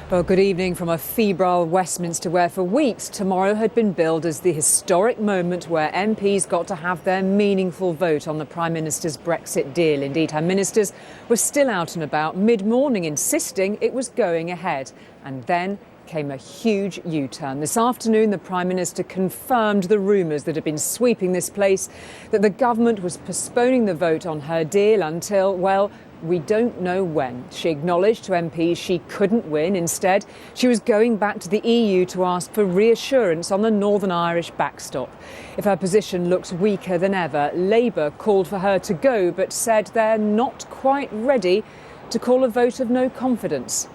Well, good evening from a febrile Westminster where for weeks tomorrow had been billed as the historic moment where MPs got to have their meaningful vote on the Prime Minister's Brexit deal. Indeed, her ministers were still out and about mid-morning insisting it was going ahead. And then came a huge U-turn. This afternoon, the Prime Minister confirmed the rumours that had been sweeping this place, that the government was postponing the vote on her deal until, well, we don't know when. She acknowledged to MPs she couldn't win. Instead, she was going back to the EU to ask for reassurance on the Northern Irish backstop. If her position looks weaker than ever, Labour called for her to go, but said they're not quite ready to call a vote of no confidence.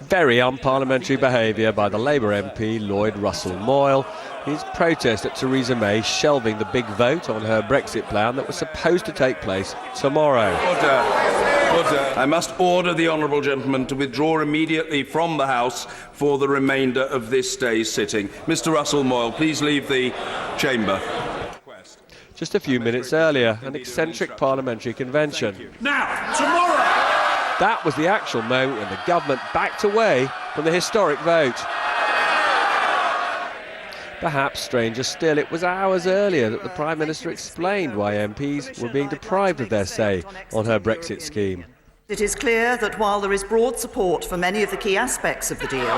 Very unparliamentary behaviour by the Labour MP Lloyd Russell-Moyle. His protest at Theresa May shelving the big vote on her Brexit plan that was supposed to take place tomorrow. Order. I must order the honourable gentleman to withdraw immediately from the House for the remainder of this day's sitting. Mr Russell-Moyle, please leave the chamber. Just a few minutes earlier, an eccentric parliamentary convention. Now, tomorrow! That was the actual moment when the government backed away from the historic vote. Perhaps stranger still, it was hours earlier that the Prime Minister explained why MPs were being deprived of their say on her Brexit scheme. It is clear that while there is broad support for many of the key aspects of the deal,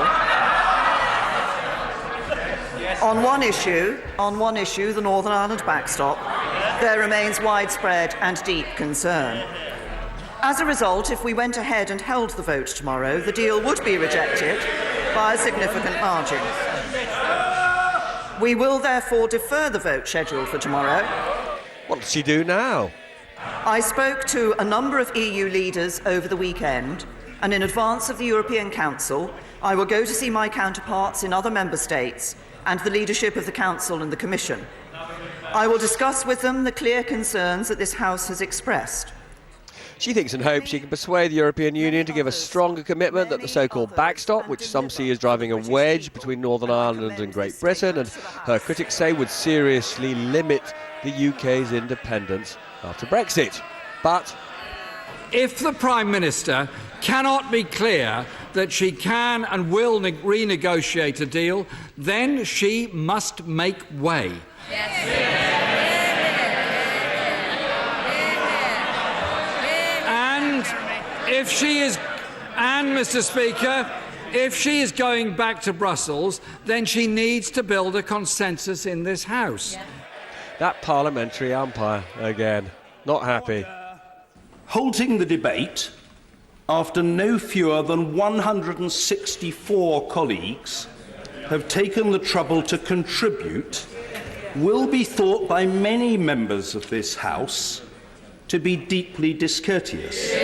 on one issue, the Northern Ireland backstop, there remains widespread and deep concern. As a result, if we went ahead and held the vote tomorrow, the deal would be rejected by a significant margin. We will therefore defer the vote scheduled for tomorrow. What does she do now? I spoke to a number of EU leaders over the weekend, and in advance of the European Council, I will go to see my counterparts in other member states and the leadership of the Council and the Commission. I will discuss with them the clear concerns that this House has expressed. She thinks and hopes she can persuade the European Union to give a stronger commitment that the so-called backstop, which some see as driving a wedge between Northern Ireland and Great Britain, and her critics say would seriously limit the UK's independence after Brexit. But if the Prime Minister cannot be clear that she can and will renegotiate a deal, then she must make way. Yes. If she is, and Mr. Speaker, if she is going back to Brussels, then she needs to build a consensus in this House. That parliamentary umpire again, not happy. Halting the debate after no fewer than 164 colleagues have taken the trouble to contribute will be thought by many members of this House to be deeply discourteous.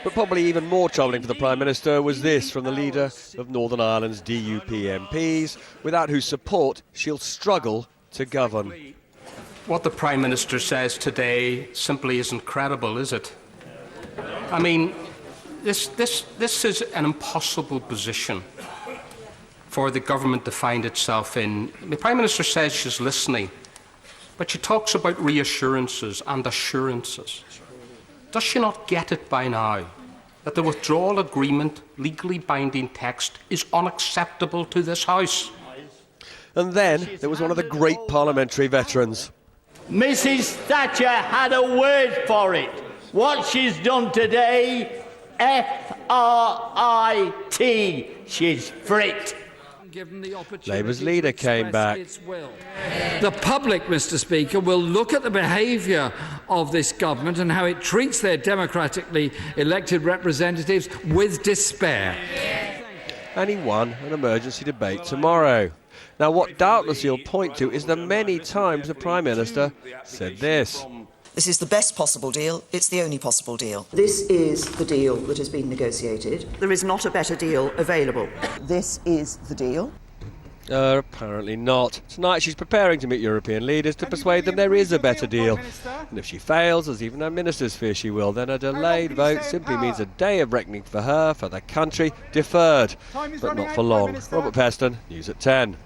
But probably even more troubling for the Prime Minister was this from the leader of Northern Ireland's DUP MPs, without whose support she'll struggle to govern. What the Prime Minister says today simply isn't credible, is it? I mean, this is an impossible position for the government to find itself in. The Prime Minister says she's listening, but she talks about reassurances and assurances. Does she not get it by now that the withdrawal agreement, legally binding text, is unacceptable to this House? And then there was one of the great parliamentary veterans. Mrs Thatcher had a word for it. What she's done today, F-R-I-T, she's frit. Labour's leader came back. The public, Mr. Speaker, will look at the behaviour of this government and how it treats their democratically elected representatives with despair. And he won an emergency debate tomorrow. Now, what doubtless he'll point to is the many times the Prime Minister said this. This is the best possible deal. It's the only possible deal. This is the deal that has been negotiated. There is not a better deal available. This is the deal. Apparently not. Tonight she's preparing to meet European leaders to persuade them there is a better deal. And if she fails, as even her ministers fear she will, then a delayed vote simply means a day of reckoning for her, for the country, deferred. But not for long. Robert Peston, News at 10.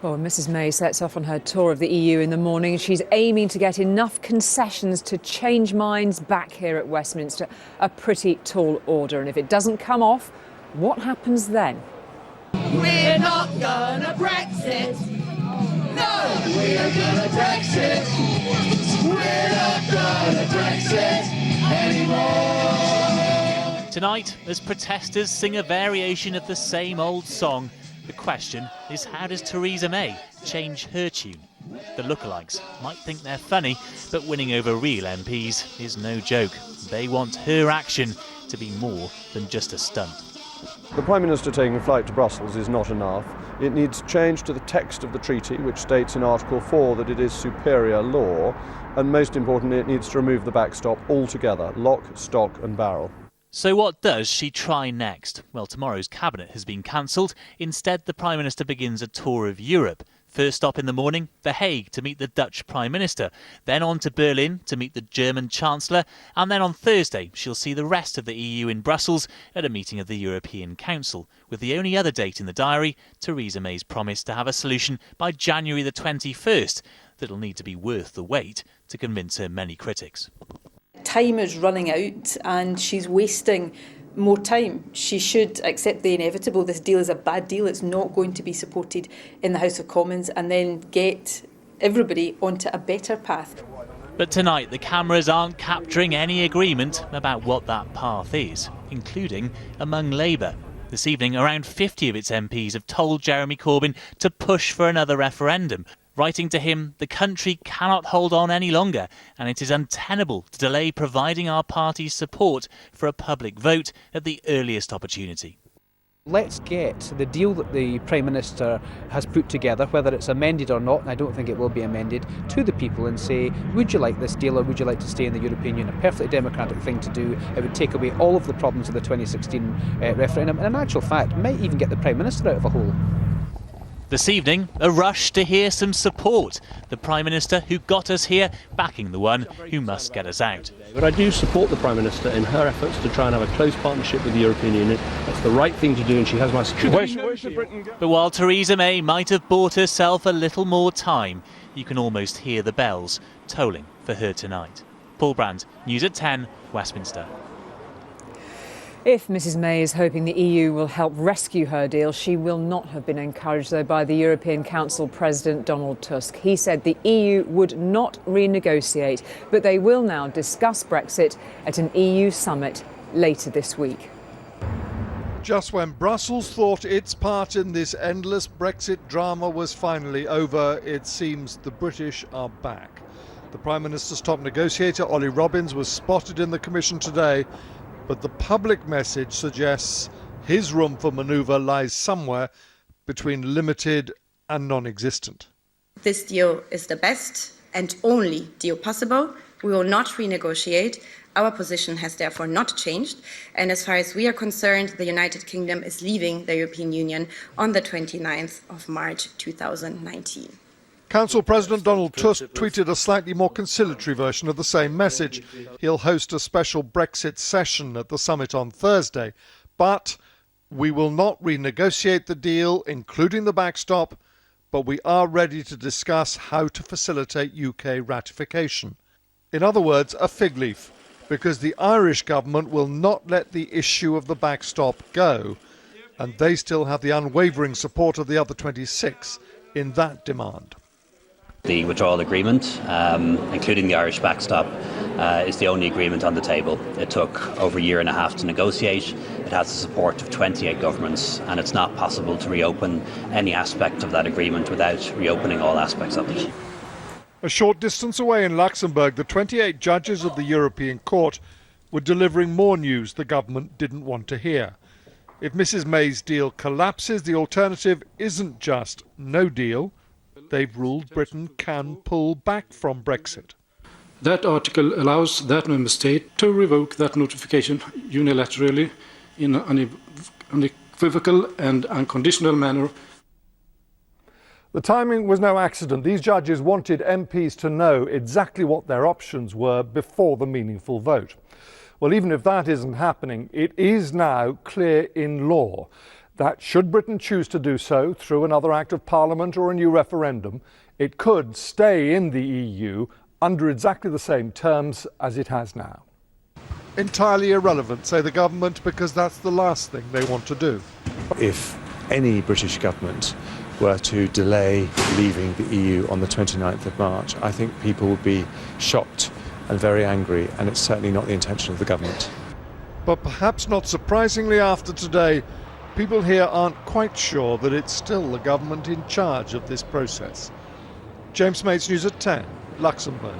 Well, when Mrs May sets off on her tour of the EU in the morning, she's aiming to get enough concessions to change minds back here at Westminster. A pretty tall order, and if it doesn't come off, what happens then? We're not gonna Brexit. No, we're gonna Brexit. We're not gonna Brexit anymore. Tonight, as protesters sing a variation of the same old song, the question is, how does Theresa May change her tune? The lookalikes might think they're funny, but winning over real MPs is no joke. They want her action to be more than just a stunt. The Prime Minister taking a flight to Brussels is not enough. It needs change to the text of the treaty, which states in Article 4 that it is superior law, and most importantly, it needs to remove the backstop altogether, lock, stock and barrel. So what does she try next? Well, tomorrow's cabinet has been cancelled. Instead, the Prime Minister begins a tour of Europe. First stop in the morning, The Hague to meet the Dutch Prime Minister, then on to Berlin to meet the German Chancellor, and then on Thursday she'll see the rest of the EU in Brussels at a meeting of the European Council, with the only other date in the diary, Theresa May's promise to have a solution by January the 21st that'll need to be worth the wait to convince her many critics. Time is running out and she's wasting more time. She should accept the inevitable. This deal is a bad deal. It's not going to be supported in the House of Commons, and then get everybody onto a better path. But tonight the cameras aren't capturing any agreement about what that path is, including among Labour. This evening, around 50 of its MPs have told Jeremy Corbyn to push for another referendum. Writing to him, the country cannot hold on any longer, and it is untenable to delay providing our party's support for a public vote at the earliest opportunity. Let's get the deal that the Prime Minister has put together, whether it's amended or not, and I don't think it will be amended, to the people and say, would you like this deal or would you like to stay in the European Union? A perfectly democratic thing to do. It would take away all of the problems of the 2016 referendum, and in actual fact might even get the Prime Minister out of a hole. This evening, a rush to hear some support. The Prime Minister who got us here backing the one who must get us out. But I do support the Prime Minister in her efforts to try and have a close partnership with the European Union. That's the right thing to do, and she has my support. But while Theresa May might have bought herself a little more time, you can almost hear the bells tolling for her tonight. Paul Brand, News at 10, Westminster. If Mrs May is hoping the EU will help rescue her deal, she will not have been encouraged, though, by the European Council President Donald Tusk. He said the EU would not renegotiate, but they will now discuss Brexit at an EU summit later this week. Just when Brussels thought its part in this endless Brexit drama was finally over, it seems the British are back. The Prime Minister's top negotiator, Ollie Robbins, was spotted in the Commission today, but the public message suggests his room for manoeuvre lies somewhere between limited and non-existent. This deal is the best and only deal possible. We will not renegotiate. Our position has therefore not changed. And as far as we are concerned, the United Kingdom is leaving the European Union on the 29th of March 2019. Council President Donald Tusk tweeted a slightly more conciliatory version of the same message. He'll host a special Brexit session at the summit on Thursday. But we will not renegotiate the deal, including the backstop, but we are ready to discuss how to facilitate UK ratification. In other words, a fig leaf, because the Irish government will not let the issue of the backstop go, and they still have the unwavering support of the other 26 in that demand. The withdrawal agreement, including the Irish backstop, is the only agreement on the table. It took over a year and a half to negotiate. It has the support of 28 governments, and it's not possible to reopen any aspect of that agreement without reopening all aspects of it. A short distance away in Luxembourg, the 28 judges of the European Court were delivering more news the government didn't want to hear. If Mrs May's deal collapses, the alternative isn't just no deal. They've ruled Britain can pull back from Brexit. That article allows that member state to revoke that notification unilaterally in an unequivocal and unconditional manner. The timing was no accident. These judges wanted MPs to know exactly what their options were before the meaningful vote. Well, even if that isn't happening, it is now clear in law that should Britain choose to do so through another Act of Parliament or a new referendum, it could stay in the EU under exactly the same terms as it has now. Entirely irrelevant, say the government, because that's the last thing they want to do. If any British government were to delay leaving the EU on the 29th of March, I think people would be shocked and very angry, and it's certainly not the intention of the government. But perhaps not surprisingly after today, people here aren't quite sure that it's still the government in charge of this process. James Mates, News at 10, Luxembourg.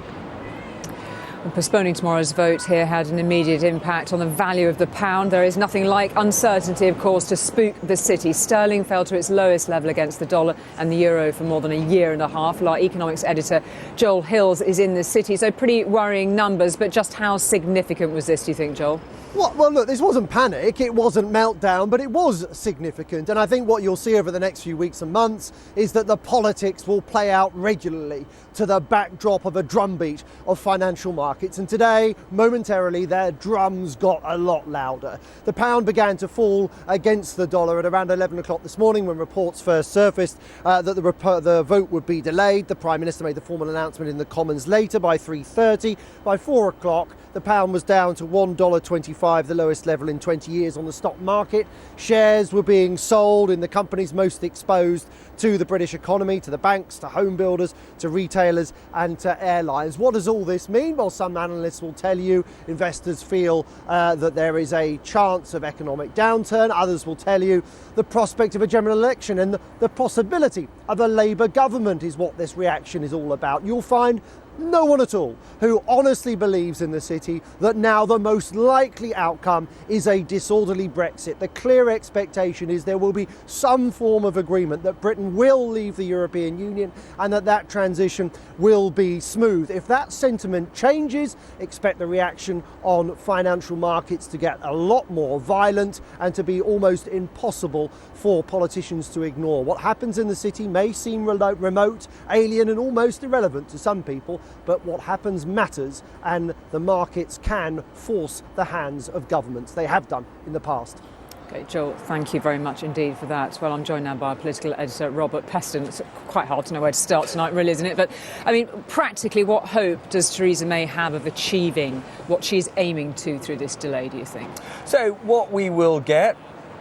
Postponing tomorrow's vote here had an immediate impact on the value of the pound. There is nothing like uncertainty, of course, to spook the city. Sterling fell to its lowest level against the dollar and the euro for more than a year and a half. Our economics editor, Joel Hills, is in the city. So pretty worrying numbers, but just how significant was this, do you think, Joel? Well, look, this wasn't panic, it wasn't meltdown, but it was significant. And I think what you'll see over the next few weeks and months is that the politics will play out regularly to the backdrop of a drumbeat of financial markets. And today, momentarily, their drums got a lot louder. The pound began to fall against the dollar at around 11 o'clock this morning when reports first surfaced that the vote would be delayed. The Prime Minister made the formal announcement in the Commons later by 3:30. By 4 o'clock, the pound was down to $1.25, the lowest level in 20 years on the stock market. Shares were being sold in the companies most exposed to the British economy, to the banks, to home builders, to retailers and to airlines. What does all this mean? Well, some analysts will tell you investors feel that there is a chance of economic downturn. Others will tell you the prospect of a general election and the possibility of a Labour government is what this reaction is all about. You'll find no one at all who honestly believes in the city that now the most likely outcome is a disorderly Brexit. The clear expectation is there will be some form of agreement that Britain will leave the European Union and that transition will be smooth. If that sentiment changes, expect the reaction on financial markets to get a lot more violent and to be almost impossible for politicians to ignore. What happens in the city may seem remote, alien and almost irrelevant to some people, but what happens matters, and the markets can force the hands of governments. They have done in the past. OK, Joel, thank you very much indeed for that. Well, I'm joined now by our political editor, Robert Peston. It's quite hard to know where to start tonight, really, isn't it? But, I mean, practically, what hope does Theresa May have of achieving what she's aiming to through this delay, do you think? So what we will get,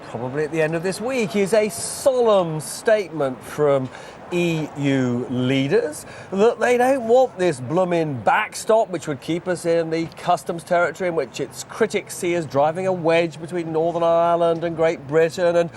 probably at the end of this week, is a solemn statement from EU leaders that they don't want this blooming backstop which would keep us in the customs territory in which its critics see as driving a wedge between Northern Ireland and Great Britain and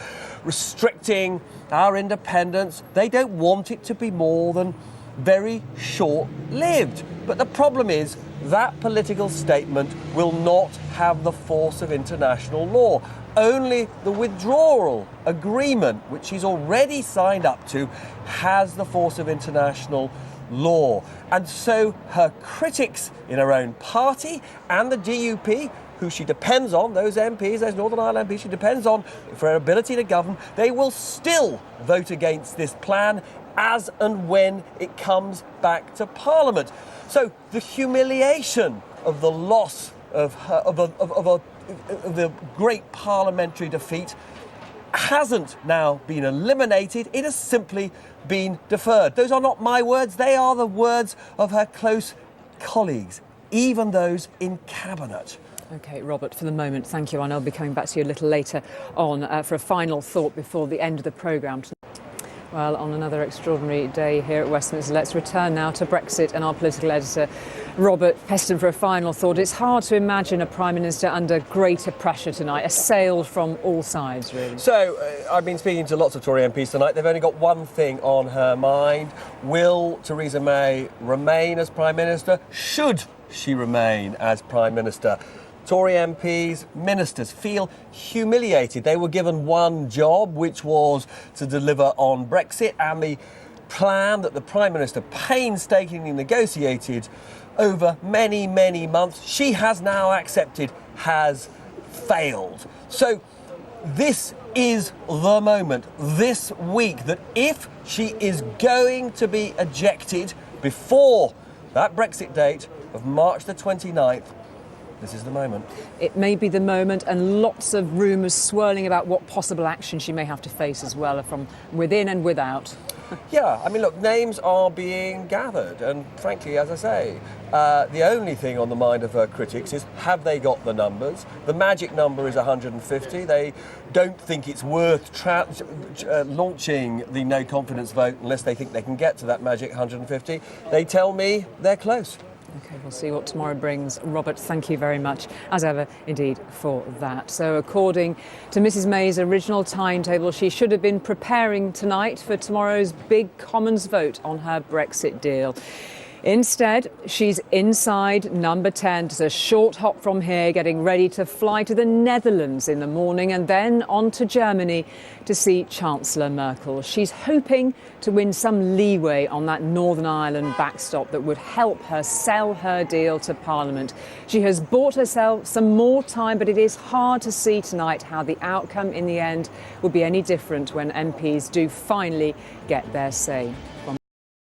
restricting our independence. They don't want it to be more than very short-lived. But the problem is that political statement will not have the force of international law. Only the withdrawal agreement, which she's already signed up to, has the force of international law. And so her critics in her own party and the DUP, who she depends on, those MPs, those Northern Ireland MPs she depends on for her ability to govern, they will still vote against this plan as and when it comes back to Parliament. So the humiliation of the loss of the great parliamentary defeat hasn't now been eliminated, it has simply been deferred. Those are not my words, they are the words of her close colleagues, even those in cabinet. OK, Robert, for the moment, thank you. And I'll be coming back to you a little later on for a final thought before the end of the programme. Well, on another extraordinary day here at Westminster, let's return now to Brexit and our political editor, Robert Peston, for a final thought. It's hard to imagine a Prime Minister under greater pressure tonight, assailed from all sides, really. So, I've been speaking to lots of Tory MPs tonight. They've only got one thing on her mind. Will Theresa May remain as Prime Minister? Should she remain as Prime Minister? Tory MPs, ministers feel humiliated. They were given one job, which was to deliver on Brexit, and the plan that the Prime Minister painstakingly negotiated over many, many months, she has now accepted, has failed. So this is the moment, this week, that if she is going to be ejected before that Brexit date of March the 29th, this is the moment. It may be the moment, and lots of rumours swirling about what possible action she may have to face as well, from within and without. Yeah, I mean, look, names are being gathered, and frankly, as I say, the only thing on the mind of her critics is, have they got the numbers? The magic number is 150. They don't think it's worth launching the no confidence vote unless they think they can get to that magic 150. They tell me they're close. OK, we'll see what tomorrow brings. Robert, thank you very much, as ever, indeed, for that. So according to Mrs May's original timetable, she should have been preparing tonight for tomorrow's big Commons vote on her Brexit deal. Instead, she's inside number 10, just a short hop from here, getting ready to fly to the Netherlands in the morning and then on to Germany to see Chancellor Merkel. She's hoping to win some leeway on that Northern Ireland backstop that would help her sell her deal to Parliament. She has bought herself some more time, but it is hard to see tonight how the outcome in the end will be any different when MPs do finally get their say.